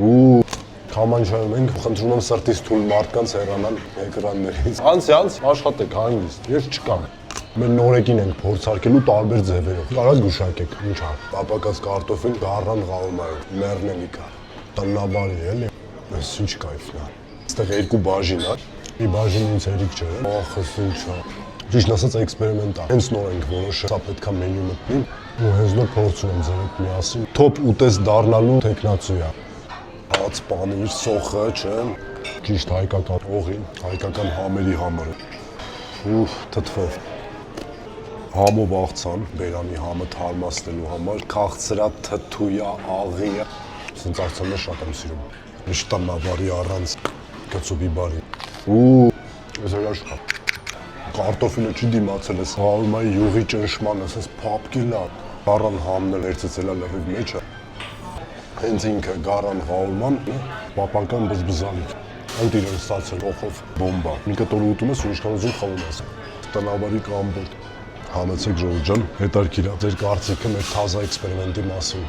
Ու Kamanchayım ենք, խնդրում եմ սրտից թույլ մարդկանց հեռանալ էկրաններից։ Անց, աշխատեք հանգիստ, ես չկամ։ Մեր նորեկին ենք փորձարկելու տարբեր ձևերով։ Կարա գուշակեք, ինչ ա։ Տապակած կարտոֆիլ գառան ղաումայով, մեռնելիքա։ Տնաբարի էլի։ Այս ինչ կայֆն է։ Այստեղ երկու բաժին է։ Մի բաժին ինձ հերիք չէ։ Ախս ինչա։ Ճիշտ ասած էքսպերիմենտ է։ Հենց նոր ենք որոշել, սա պետքա մենյու մտնի։ Ու հենց նոր փորձում եմ ձեր հետ միասին։ Թոփ ուտես դառնալու տեխնացու է։ Հաց, պանիր, սոխը, չէ։ Ճիշտ հայկական օղին, հայկական համերի համար։ Ուֆ, թթվով։ Համով աղցան, բերանի համը թարմացնելու համար, քաղցրա, թթույա, աղիա։ Սենց աղցանը շատ եմ սիրում։ Միշտանավարի առանց կծուբի բարի։ Ու, ես էլ աշխա։ Կարտոֆիլը չի դիմացել ես, հալմայի յուղի ճնշմանը, ասես պապկել է։ Գառան համն էլ երցեցել է լրիվ մեջը։ Հենց ինքը գառան հալման, պապանական բզբզալիք։ Անդ իրեն ստացել օխով բոմբա։ Մի կտոր ուտում ես ու ինչքան ուզում խաղում ես։ Տնավարի կամբոտ։ Համեցեք ժողովուրդ ջան, հետարքիր է ձեր կարծիքը մեր թազա էքսպերիմենտի մասին։